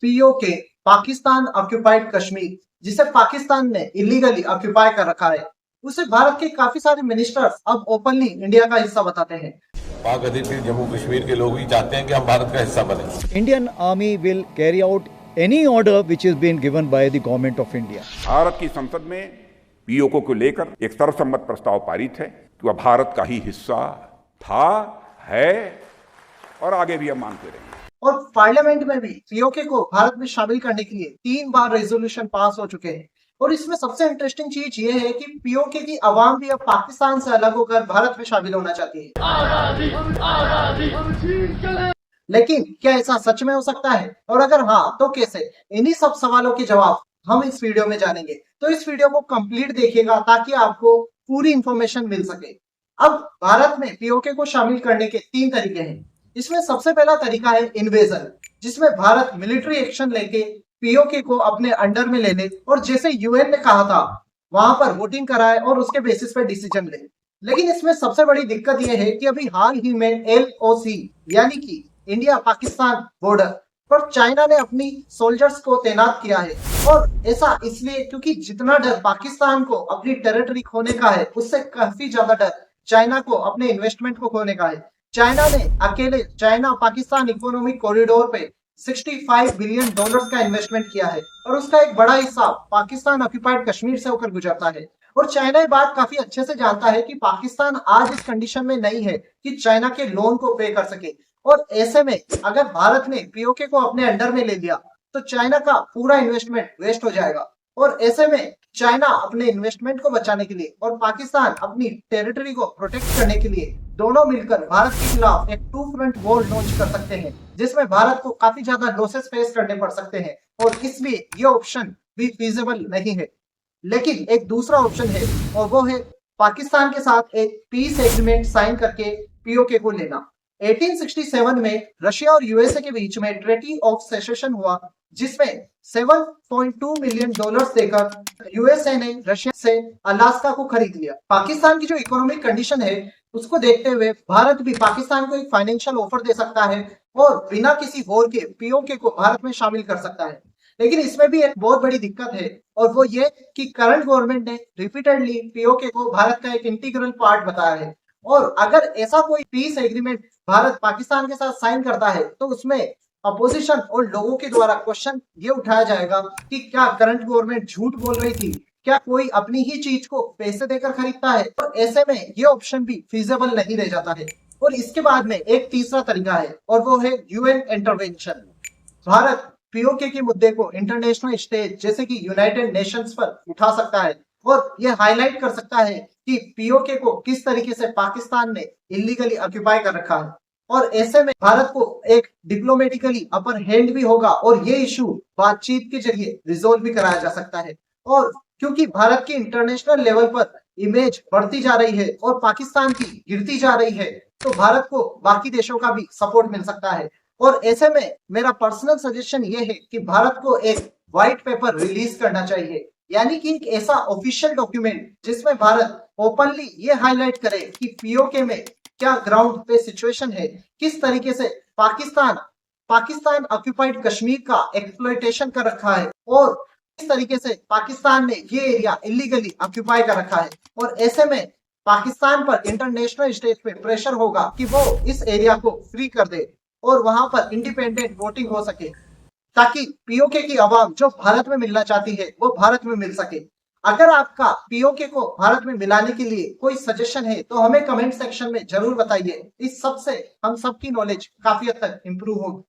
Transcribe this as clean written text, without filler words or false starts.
PoK, Pakistan occupied Kashmir, जिसे पाकिस्तान ने illegally occupy कर रखा है, उसे भारत के काफी सारे मिनिस्टर्स अब ओपनली इंडिया का हिस्सा बताते हैं। पाक अधिकृत जम्मू कश्मीर के लोग ही चाहते हैं कि हम भारत का हिस्सा बने। Indian Army will carry out any order which is being given by the government of India. Bharat की संसद में पीओके को लेकर एक सर्वसम्मत प्रस्ताव पारित है कि वह भारत का ही हिस्सा था, है और आगे भी हम मानते रहेंगे। और पार्लियामेंट में भी पीओके को भारत में शामिल करने के लिए 3 बार रेजोल्यूशन पास हो चुके हैं। और इसमें सबसे इंटरेस्टिंग चीज ये है कि पीओके की आवाम भी अब पाकिस्तान से अलग होकर भारत में शामिल होना चाहती है। लेकिन क्या ऐसा सच में हो सकता है, और अगर हाँ तो कैसे? इन्हीं सब सवालों के जवाब हम इस वीडियो में जानेंगे। तो इस वीडियो को कंप्लीट देखिएगा ताकि आपको पूरी इंफॉर्मेशन मिल सके। अब भारत में पीओके को शामिल करने के 3 तरीके हैं। इसमें सबसे पहला तरीका है इन्वेजन, जिसमें भारत मिलिट्री एक्शन लेके पीओके को अपने अंडर में ले ले और जैसे यूएन ने कहा था वहां पर वोटिंग कराए और उसके बेसिस पे डिसीजन ले। लेकिन इसमें सबसे बड़ी दिक्कत यह है कि अभी हाल ही में एलओसी यानी कि इंडिया पाकिस्तान बॉर्डर पर चाइना ने अपनी सोल्जर्स को तैनात किया है। और ऐसा इसलिए क्योंकि जितना डर पाकिस्तान को अपनी टेरिटरी खोने का है, उससे काफी ज्यादा डर चाइना को अपने इन्वेस्टमेंट को खोने का है। चाइना ने अकेले चाइना पाकिस्तान इकोनॉमिक कॉरिडोर पे $65 बिलियन का इन्वेस्टमेंट किया है और उसका एक बड़ा हिस्सा पाकिस्तान ऑक्यूपाइड कश्मीर से होकर गुजरता है। और चाइना ये बात काफी अच्छे से जानता है कि पाकिस्तान आज इस कंडीशन में नहीं है कि चाइना के लोन को पे कर सके। और ऐसे में अगर भारत ने पीओके को अपने अंडर में ले लिया तो चाइना का पूरा इन्वेस्टमेंट वेस्ट हो जाएगा। और ऐसे में चाइना अपने इन्वेस्टमेंट को बचाने के लिए और पाकिस्तान अपनी टेरिटरी को प्रोटेक्ट करने के लिए दोनों मिलकर भारत के खिलाफ एक 2 फ्रंट वॉर लॉन्च कर सकते हैं, जिसमें भारत को काफी ज्यादा लॉसेस फेस करने पड़ सकते हैं। और इसलिए ये ऑप्शन भी फीजिबल नहीं है। लेकिन एक दूसरा ऑप्शन है और वो है पाकिस्तान के साथ एक पीस एग्रीमेंट साइन करके पीओके को लेना। 1867 में रशिया और यूएसए के बीच में ट्रीटी ऑफ सेसेशन हुआ, जिसमें $7.2 मिलियन देकर यूएसए ने रशिया से अलास्का को खरीद लिया। पाकिस्तान की जो इकोनॉमिक कंडीशन है उसको देखते हुए भारत भी पाकिस्तान को एक फाइनेंशियल ऑफर दे सकता है और बिना किसी वॉर के पीओके को भारत में शामिल कर सकता है। लेकिन इसमें भी एक बहुत बड़ी दिक्कत है और वो ये कि करंट गवर्नमेंट ने रिपीटेडली पीओके को भारत का एक इंटीग्रल पार्ट बताया है। और अगर ऐसा कोई पीस एग्रीमेंट भारत पाकिस्तान के साथ साइन करता है तो उसमें अपोजिशन और लोगों के द्वारा क्वेश्चन ये उठाया जाएगा कि क्या करंट गवर्नमेंट झूठ बोल रही थी, क्या कोई अपनी ही चीज को पैसे देकर खरीदता है? और ऐसे में ये ऑप्शन भी फीजिबल नहीं रह जाता है। और इसके बाद में एक तीसरा तरीका है और वो है यूएन इंटरवेंशन। भारत पीओके के मुद्दे को इंटरनेशनल स्टेज जैसे कि यूनाइटेड नेशंस पर उठा सकता है और ये हाईलाइट कर सकता है कि पीओके को किस तरीके से पाकिस्तान ने इलीगली ऑक्यूपाई कर रखा है। और ऐसे में भारत को एक डिप्लोमेटिकली अपर हैंड भी होगा और ये इशू बातचीत के जरिए रिजोल्व भी कराया जा सकता है। और क्योंकि भारत की इंटरनेशनल लेवल पर इमेज बढ़ती जा रही है और पाकिस्तान की गिरती जा रही है, तो भारत को बाकी देशों का भी सपोर्ट मिल सकता है। और ऐसे में मेरा पर्सनल सजेशन ये है कि भारत को एक व्हाइट पेपर रिलीज करना चाहिए, यानी कि एक ऐसा ऑफिशियल डॉक्यूमेंट जिसमें भारत ओपनली ये हाईलाइट करे कि पीओके में क्या ग्राउंड पे सिचुएशन है, किस तरीके से पाकिस्तान ऑक्यूपाइड कश्मीर का एक्सप्लॉयटेशन कर रखा है और किस तरीके से पाकिस्तान ने ये एरिया इलीगली ऑक्यूपाई कर रखा है। और ऐसे में पाकिस्तान पर इंटरनेशनल स्टेज पे प्रेशर होगा कि वो इस एरिया को फ्री कर दे और वहां पर इंडिपेंडेंट वोटिंग हो सके, ताकि पीओके की आवाम जो भारत में मिलना चाहती है वो भारत में मिल सके। अगर आपका पीओके को भारत में मिलाने के लिए कोई सजेशन है तो हमें कमेंट सेक्शन में जरूर बताइए। इस सब से हम सबकी नॉलेज काफी हद तक इंप्रूव होगी।